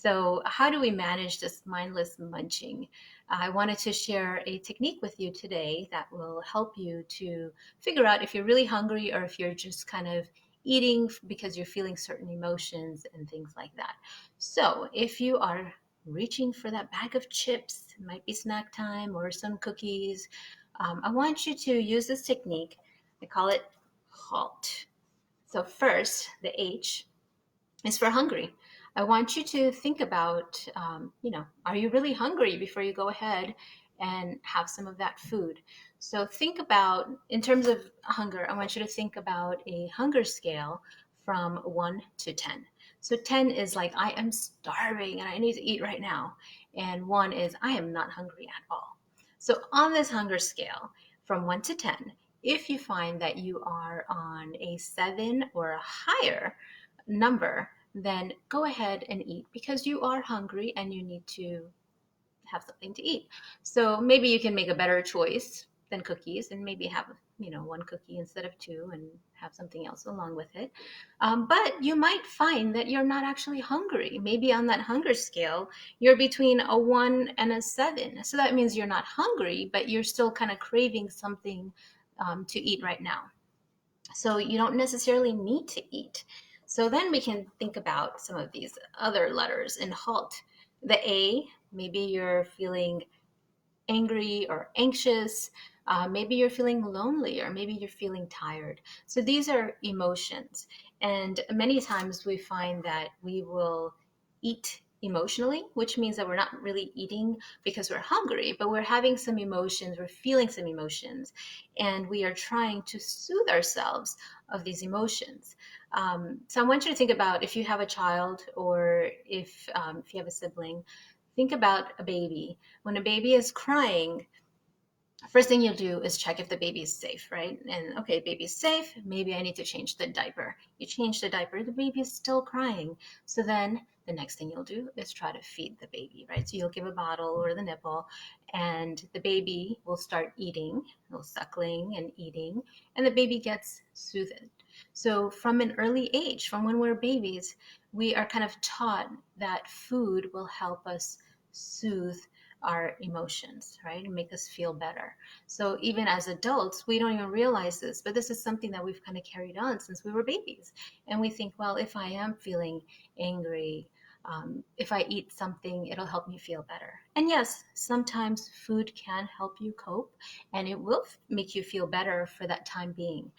So, how do we manage this mindless munching? I wanted to share a technique with you today that will help you to figure out if you're really hungry or if you're just kind of eating because you're feeling certain emotions and things like that. So, if you are reaching for that bag of chips, it might be snack time or some cookies, I want you to use this technique. I call it HALT. So, first, the H is for hungry. I want you to think about, are you really hungry before you go ahead and have some of that food? So think about, in terms of hunger, I want you to think about a hunger scale from 1 to 10. So 10 is like, I am starving and I need to eat right now. And 1 is, I am not hungry at all. So on this hunger scale from 1 to 10, if you find that you are on a 7 or a higher number, then go ahead and eat because you are hungry and you need to have something to eat. So maybe you can make a better choice than cookies and maybe have, one cookie instead of two and have something else along with it. But you might find that you're not actually hungry. Maybe on that hunger scale, you're between a 1 and a 7. So that means you're not hungry, but you're still kind of craving something to eat right now. So you don't necessarily need to eat. So then we can think about some of these other letters in HALT. The A, maybe you're feeling angry or anxious. Maybe you're feeling lonely or maybe you're feeling tired. So these are emotions. And many times we find that we will eat emotionally, which means that we're not really eating because we're hungry, but we're having some emotions, we're feeling some emotions, and we are trying to soothe ourselves of these emotions. So I want you to think about if you have a child or if you have a sibling, think about a baby. When a baby is crying, first thing you'll do is check if the baby is safe, right? And okay, baby's safe. Maybe I need to change the diaper. You change the diaper, the baby is still crying. So then the next thing you'll do is try to feed the baby, right? So you'll give a bottle or the nipple, and the baby will start eating, will suckling and eating, and the baby gets soothed. So from an early age, from when we're babies, we are kind of taught that food will help us soothe our emotions, right? And make us feel better. So even as adults, we don't even realize this, but this is something that we've kind of carried on since we were babies. And we think, well, if I am feeling angry, if I eat something, it'll help me feel better. And yes, sometimes food can help you cope and it will make you feel better for that time being.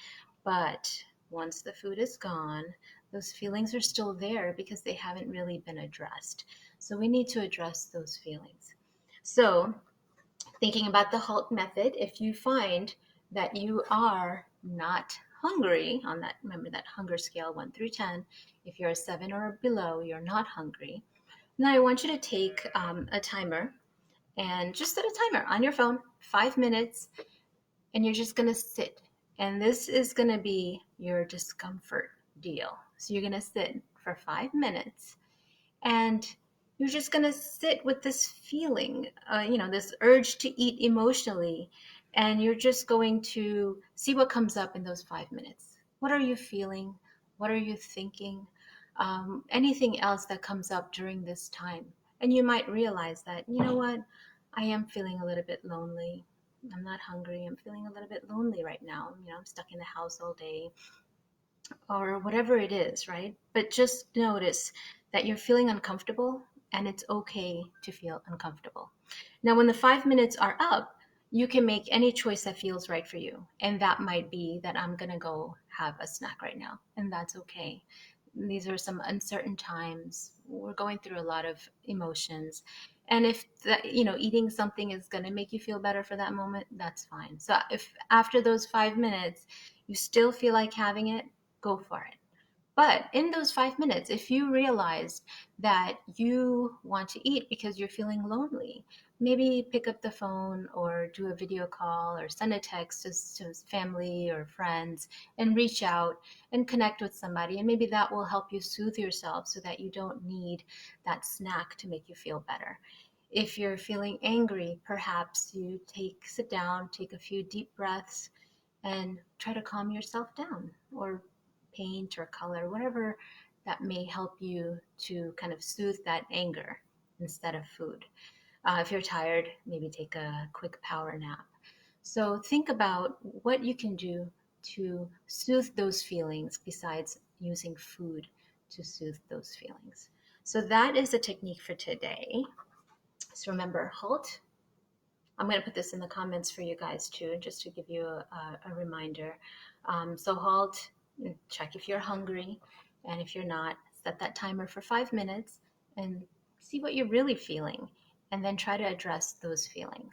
But once the food is gone, those feelings are still there because they haven't really been addressed. So we need to address those feelings. So, thinking about the HALT method, if you find that you are not hungry on that, remember that hunger scale 1 through 10, if you're a 7 or below, you're not hungry. Now, I want you to take a timer and just set a timer on your phone, 5 minutes, and you're just going to sit. And this is going to be your discomfort deal. So, you're going to sit for 5 minutes and you're just going to sit with this feeling, this urge to eat emotionally, and you're just going to see what comes up in those 5 minutes. What are you feeling? What are you thinking? Anything else that comes up during this time. And you might realize that, you know what, I am feeling a little bit lonely. I'm not hungry. I'm feeling a little bit lonely right now. I'm stuck in the house all day or whatever it is, right? But just notice that you're feeling uncomfortable and it's okay to feel uncomfortable. Now, when the 5 minutes are up, you can make any choice that feels right for you. And that might be that I'm going to go have a snack right now, and that's okay. These are some uncertain times. We're going through a lot of emotions. And if eating something is going to make you feel better for that moment, that's fine. So if after those 5 minutes you still feel like having it, go for it. But in those 5 minutes, if you realize that you want to eat because you're feeling lonely, maybe pick up the phone or do a video call or send a text to family or friends and reach out and connect with somebody. And maybe that will help you soothe yourself so that you don't need that snack to make you feel better. If you're feeling angry, perhaps you sit down, take a few deep breaths, and try to calm yourself down, or paint or color, whatever that may help you to kind of soothe that anger instead of food. If you're tired, maybe take a quick power nap. So think about what you can do to soothe those feelings besides using food to soothe those feelings. So that is a technique for today. So remember, halt. I'm going to put this in the comments for you guys too, just to give you a reminder. So halt, check if you're hungry, and if you're not, set that timer for 5 minutes and see what you're really feeling, and then try to address those feelings.